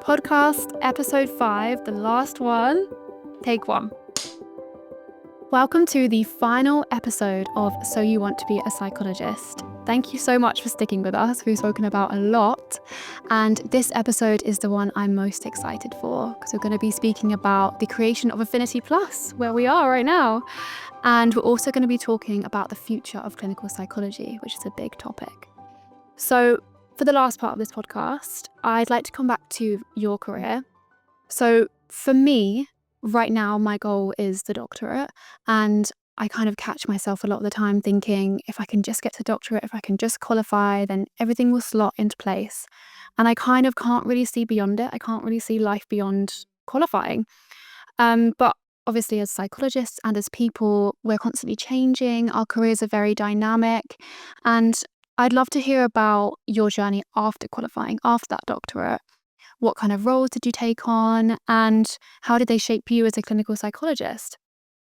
Podcast episode 5, the last one, take 1. Welcome to the final episode of So You Want to Be a Psychologist. Thank you so much for sticking with us. We've spoken about a lot, and this episode is the one I'm most excited for because we're going to be speaking about the creation of Affiniti Plus, where we are right now. And we're also going to be talking about the future of clinical psychology, which is a big topic. So for the last part of this podcast, I'd like to come back to your career. So for me, right now, my goal is the doctorate, and I kind of catch myself a lot of the time thinking, if I can just get to doctorate, if I can just qualify, then everything will slot into place. And I kind of can't really see beyond it. I can't really see life beyond qualifying. But obviously, as psychologists and as people, we're constantly changing. Our careers are very dynamic. And I'd love to hear about your journey after qualifying, after that doctorate. What kind of roles did you take on, and how did they shape you as a clinical psychologist?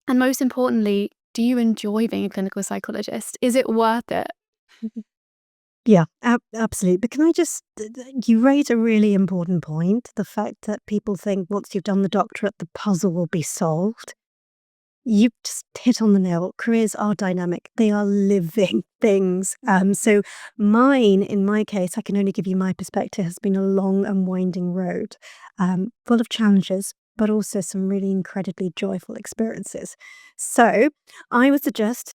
And most importantly, do you enjoy being a clinical psychologist? Is it worth it? Yeah, absolutely. But can I just, you raise a really important point, the fact that people think once you've done the doctorate, the puzzle will be solved. You've just hit on the nail. Careers are dynamic. They are living things. So in my case, I can only give you my perspective, has been a long and winding road, full of challenges, but also some really incredibly joyful experiences. So I would suggest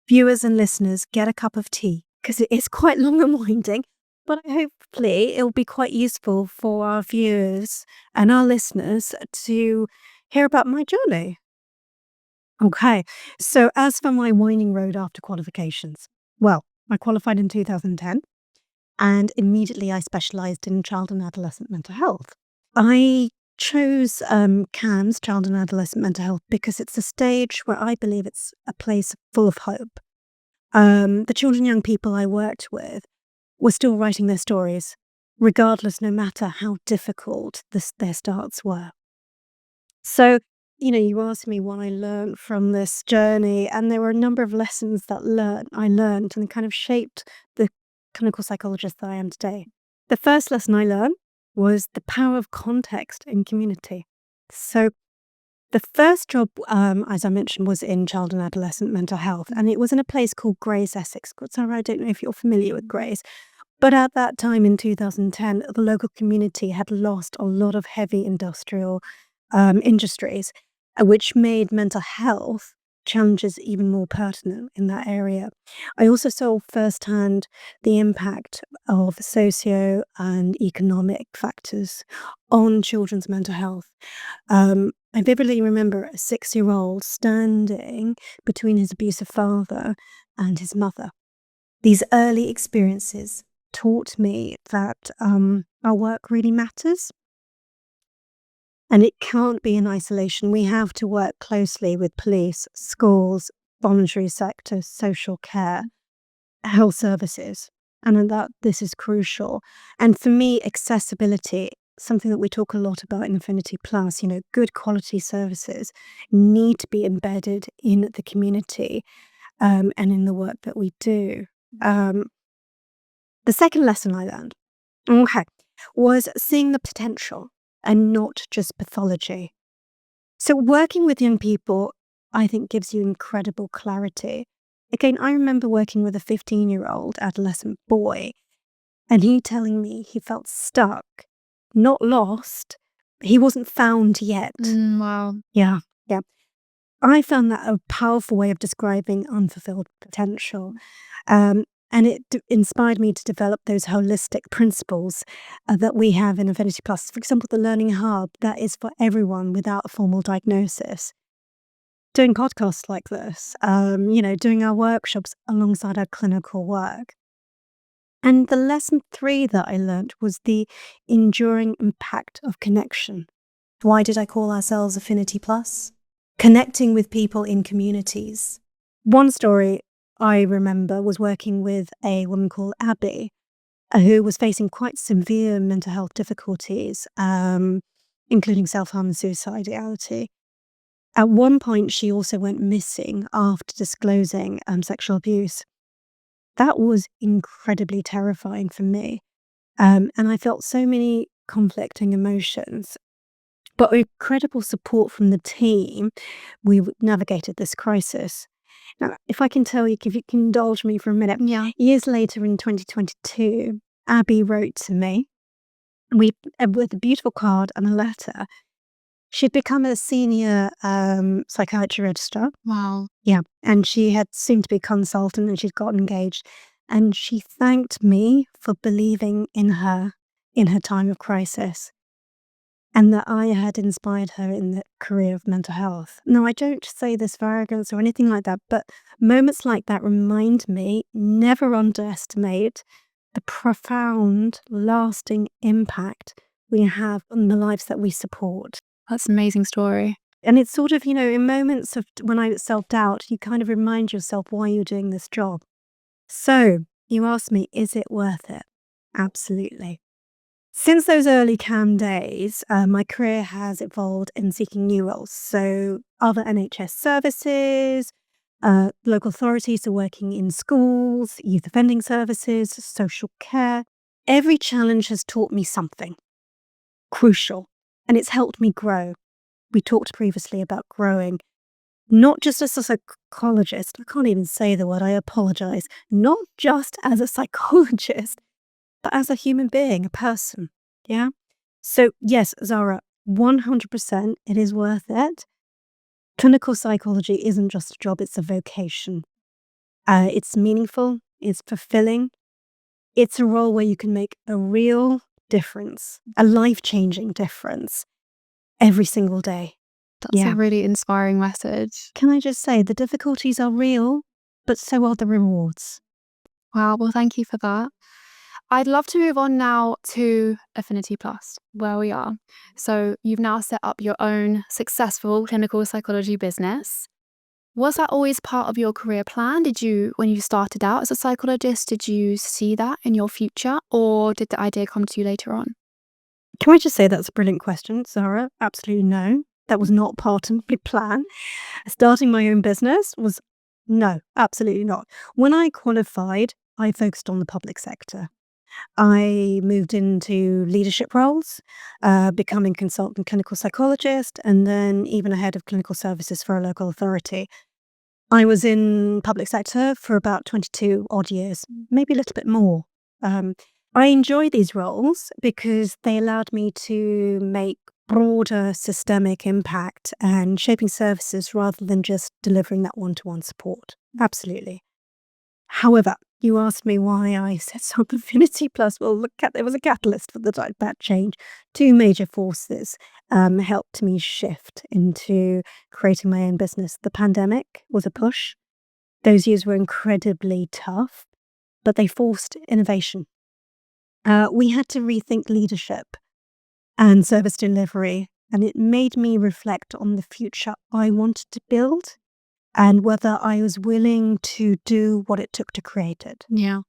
viewers and listeners get a cup of tea because it is quite long and winding, but hopefully it'll be quite useful for our viewers and our listeners to hear about my journey. Okay, so as for my winding road after qualifications, well, I qualified in 2010 and immediately I specialised in child and adolescent mental health. I chose CAMS, child and adolescent mental health, because it's a stage where I believe it's a place full of hope. The children and young people I worked with were still writing their stories, regardless, no matter how difficult their starts were. So, you asked me what I learned from this journey, and there were a number of lessons that I learned and kind of shaped the clinical psychologist that I am today. The first lesson I learned was the power of context and community. So the first job, as I mentioned, was in child and adolescent mental health, and it was in a place called Grays, Essex. Zara, I don't know if you're familiar with Grays, but at that time in 2010, the local community had lost a lot of heavy industrial industries, which made mental health challenges even more pertinent in that area. I also saw firsthand the impact of socio and economic factors on children's mental health. I vividly remember a 6-year-old standing between his abusive father and his mother. These early experiences taught me that our work really matters. And it can't be in isolation. We have to work closely with police, schools, voluntary sector, social care, health services. And that this is crucial. And for me, accessibility, something that we talk a lot about in Affiniti Plus, good quality services need to be embedded in the community and in the work that we do. The second lesson I learned, was seeing the potential and not just pathology. So working with young people, I think, gives you incredible clarity. Again, I remember working with a 15-year-old adolescent boy, and he telling me he felt stuck, not lost. He wasn't found yet. Wow. Yeah. I found that a powerful way of describing unfulfilled potential. And it inspired me to develop those holistic principles that we have in Affiniti Plus. For example, the Learning Hub, that is for everyone without a formal diagnosis. Doing podcasts like this, doing our workshops alongside our clinical work. And the lesson 3 that I learned was the enduring impact of connection. Why did I call ourselves Affiniti Plus? Connecting with people in communities. One story I remember was working with a woman called Abby, who was facing quite severe mental health difficulties, including self-harm and suicidality. At one point, she also went missing after disclosing sexual abuse. That was incredibly terrifying for me. And I felt so many conflicting emotions. But with incredible support from the team, we navigated this crisis. Now, if I can tell you, if you can indulge me for a minute, Yeah. years later in 2022, Abby wrote to me with a beautiful card and a letter. She'd become a senior psychiatry registrar. Wow. Yeah. And she had seemed to be a consultant and she'd gotten engaged. And she thanked me for believing in her time of crisis and that I had inspired her in the career of mental health. Now, I don't say this for arrogance or anything like that, but moments like that remind me never underestimate the profound, lasting impact we have on the lives that we support. That's an amazing story. And it's sort of, in moments of when I self-doubt, you kind of remind yourself why you're doing this job. So you asked me, is it worth it? Absolutely. Since those early CAM days, my career has evolved in seeking new roles. So other NHS services, local authorities are working in schools, youth offending services, social care. Every challenge has taught me something crucial, and it's helped me grow. We talked previously about growing, not just as a psychologist. I can't even say the word, I apologize. Not just as a psychologist, but as a human being, a person. Yeah. So yes, Zara, 100% it is worth it. Clinical psychology isn't just a job, it's a vocation. It's meaningful, it's fulfilling. It's a role where you can make a real difference, a life-changing difference every single day. That's a really inspiring message. Can I just say the difficulties are real, but so are the rewards. Wow. Well, thank you for that. I'd love to move on now to Affiniti Plus, where we are. So you've now set up your own successful clinical psychology business. Was that always part of your career plan? When you started out as a psychologist, did you see that in your future, or did the idea come to you later on? Can I just say that's a brilliant question, Zara? Absolutely no. That was not part of my plan. Starting my own business was no, absolutely not. When I qualified, I focused on the public sector. I moved into leadership roles, becoming consultant clinical psychologist, and then even a head of clinical services for a local authority. I was in public sector for about 22 odd years, maybe a little bit more. I enjoy these roles because they allowed me to make broader systemic impact and shaping services rather than just delivering that one-to-one support. Absolutely. However, you asked me why I set up Affiniti Plus. Well, there was a catalyst for that change. Two major forces helped me shift into creating my own business. The pandemic was a push. Those years were incredibly tough, but they forced innovation. We had to rethink leadership and service delivery, and it made me reflect on the future I wanted to build and whether I was willing to do what it took to create it. Yeah.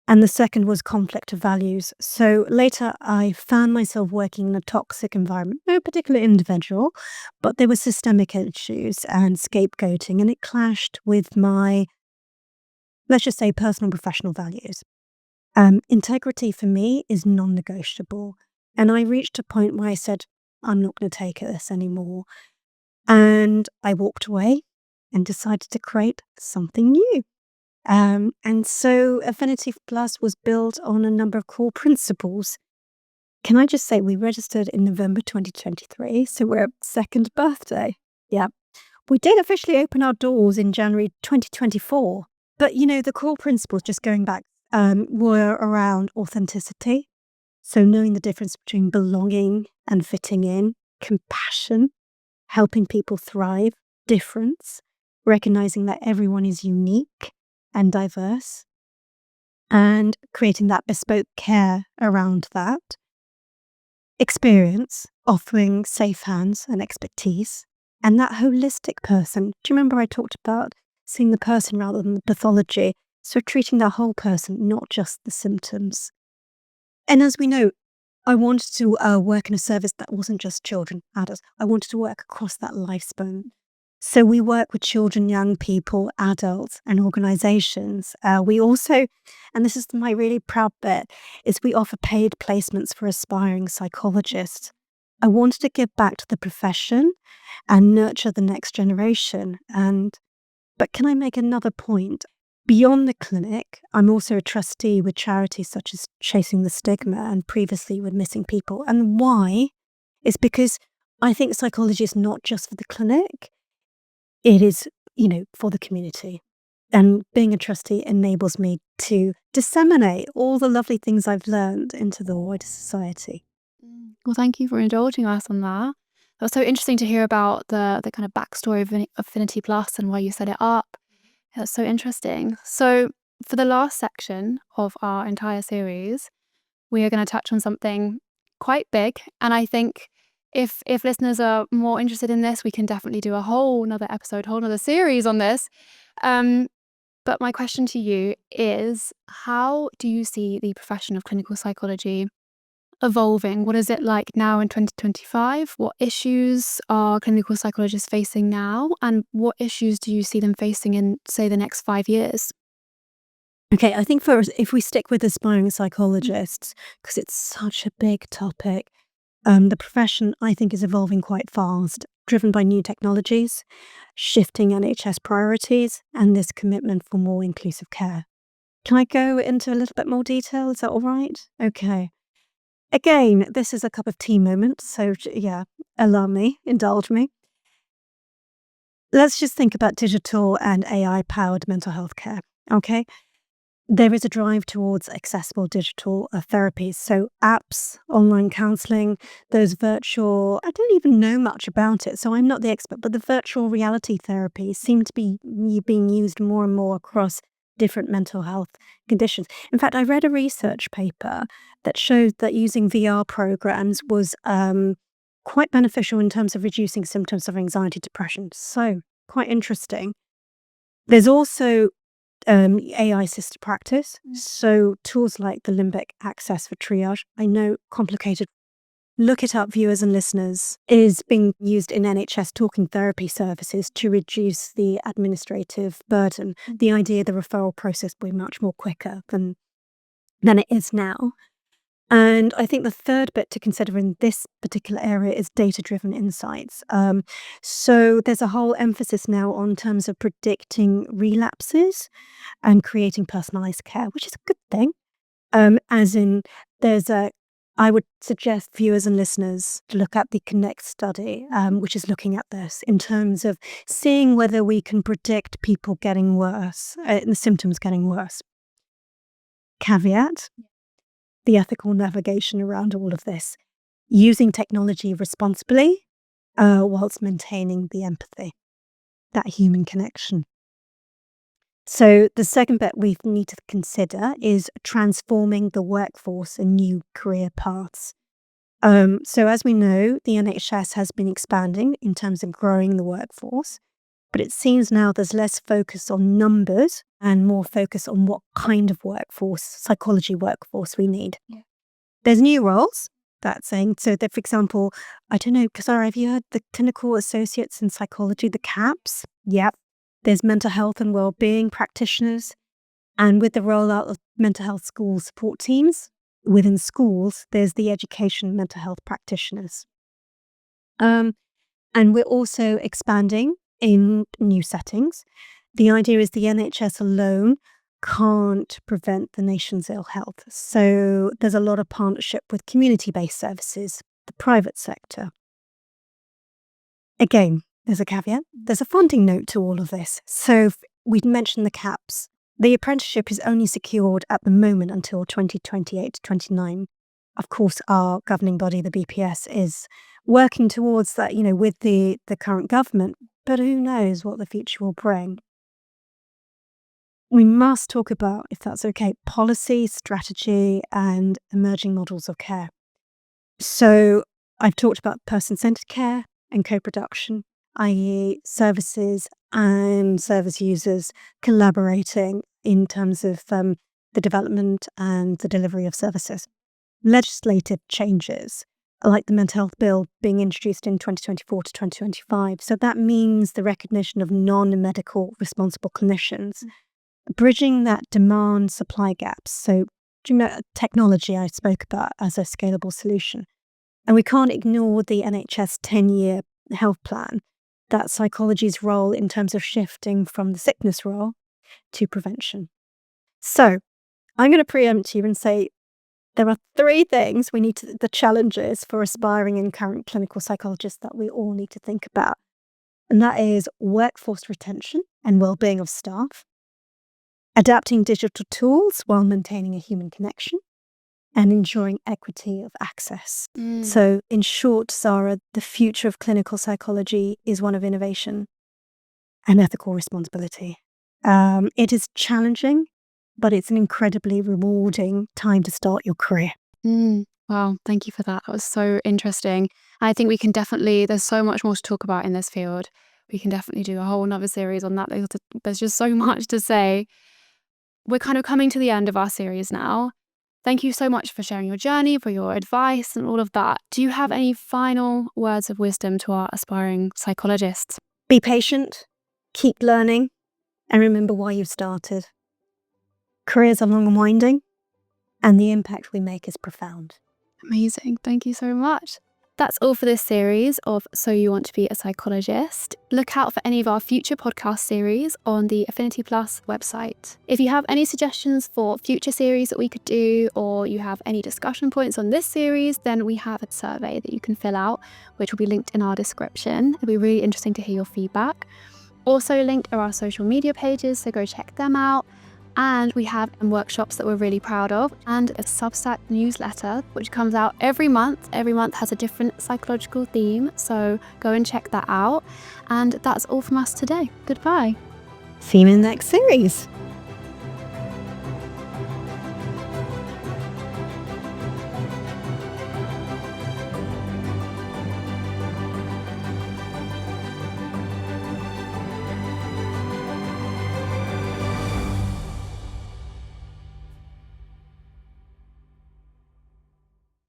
And the second was conflict of values. So later I found myself working in a toxic environment, no particular individual, but there were systemic issues and scapegoating, and it clashed with my, let's just say, personal and professional values. Integrity for me is non-negotiable. And I reached a point where I said, I'm not going to take this anymore. And I walked away and decided to create something new. And so Affiniti Plus was built on a number of core principles. Can I just say we registered in November 2023, so we're second birthday. Yeah. We did officially open our doors in January 2024. But, the core principles, just going back, were around authenticity. So knowing the difference between belonging and fitting in, compassion, helping people thrive, difference, recognizing that everyone is unique and diverse, and creating that bespoke care around that. Experience, offering safe hands and expertise, and that holistic person. Do you remember I talked about seeing the person rather than the pathology? So treating the whole person, not just the symptoms. And as we know, I wanted to work in a service that wasn't just children, adults. I wanted to work across that lifespan. So we work with children, young people, adults, and organizations. We also, and this is my really proud bit, is we offer paid placements for aspiring psychologists. I wanted to give back to the profession and nurture the next generation. But can I make another point? Beyond the clinic, I'm also a trustee with charities such as Chasing the Stigma and previously with Missing People. And why? Is because I think psychology is not just for the clinic. It is, for the community. And being a trustee enables me to disseminate all the lovely things I've learned into the wider society. Well, thank you for indulging us on that. It was so interesting to hear about the kind of backstory of Affiniti Plus and why you set it up. That's so interesting. So for the last section of our entire series, we are going to touch on something quite big. And I think if listeners are more interested in this, we can definitely do a whole nother episode, whole nother series on this. But my question to you is, how do you see the profession of clinical psychology evolving? What is it like now in 2025? What issues are clinical psychologists facing now? And what issues do you see them facing in, say, the next 5 years? Okay, I think if we stick with aspiring psychologists, because it's such a big topic, the profession, I think, is evolving quite fast, driven by new technologies, shifting NHS priorities, and this commitment for more inclusive care. Can I go into a little bit more detail? Is that all right? Okay. Again, this is a cup of tea moment, so yeah, allow me, indulge me. Let's just think about digital and AI-powered mental health care, okay? There is a drive towards accessible digital therapies. So apps, online counseling, those virtual, I don't even know much about it, so I'm not the expert, but the virtual reality therapies seem to be being used more and more across different mental health conditions. In fact, I read a research paper that showed that using VR programs was quite beneficial in terms of reducing symptoms of anxiety, depression. So quite interesting. There's also AI assisted practice. So tools like the limbic access for triage. I know, complicated. Look it up, viewers and listeners. Is being used in NHS talking therapy services to reduce the administrative burden. The idea the referral process will be much more quicker than it is now. And I think the third bit to consider in this particular area is data-driven insights. So there's a whole emphasis now on terms of predicting relapses and creating personalized care, which is a good thing. As in, I would suggest viewers and listeners to look at the Connect study, which is looking at this in terms of seeing whether we can predict people getting worse, the symptoms getting worse. Caveat, the ethical navigation around all of this, using technology responsibly whilst maintaining the empathy, that human connection. So the second bit we need to consider is transforming the workforce and new career paths. So as we know, the NHS has been expanding in terms of growing the workforce, but it seems now there's less focus on numbers and more focus on what kind of workforce, psychology workforce we need. Yeah. There's new roles, that's saying, so that, for example, I don't know, Sarah, have you heard the Clinical Associates in Psychology, the CAPS? Yep. There's mental health and wellbeing practitioners. And with the rollout of mental health school support teams, within schools, there's the education mental health practitioners. And we're also expanding in new settings. The idea is the NHS alone can't prevent the nation's ill health. So there's a lot of partnership with community-based services, the private sector. Again, there's a caveat. There's a funding note to all of this. So we've mentioned the CAPS. The apprenticeship is only secured at the moment until 2028 to 29. Of course, our governing body, the BPS, is working towards that, with the current government, but who knows what the future will bring. We must talk about, if that's okay, policy, strategy, and emerging models of care. So I've talked about person-centered care and co-production, i.e. services and service users collaborating in terms of the development and the delivery of services. Legislative changes like the mental health bill being introduced in 2024 to 2025. So that means the recognition of non-medical responsible clinicians, bridging that demand-supply gaps. So technology I spoke about as a scalable solution. And we can't ignore the NHS 10-year health plan, that psychology's role in terms of shifting from the sickness role to prevention. So I'm going to preempt you and say there are 3 things the challenges for aspiring and current clinical psychologists that we all need to think about. And that is workforce retention and well-being of staff, adapting digital tools while maintaining a human connection, and ensuring equity of access. So, in short, Zara, the future of clinical psychology is one of innovation and ethical responsibility. It is challenging, but it's an incredibly rewarding time to start your career. Wow, thank you for that. That was so interesting. I think we can there's so much more to talk about in this field. We can definitely do a whole nother series on that. There's just so much to say. We're kind of coming to the end of our series now. Thank you so much for sharing your journey, for your advice and all of that. Do you have any final words of wisdom to our aspiring psychologists? Be patient, keep learning, and remember why you started. Careers are long and winding, and the impact we make is profound. Amazing. Thank you so much. That's all for this series of So You Want to Be a Psychologist. Look out for any of our future podcast series on the Affiniti Plus website. If you have any suggestions for future series that we could do, or you have any discussion points on this series, then we have a survey that you can fill out, which will be linked in our description. It'll be really interesting to hear your feedback. Also linked are our social media pages, so go check them out. And we have workshops that we're really proud of, and a Substack newsletter, which comes out every month. Every month has a different psychological theme, so go and check that out. And that's all from us today. Goodbye. See you in the next series.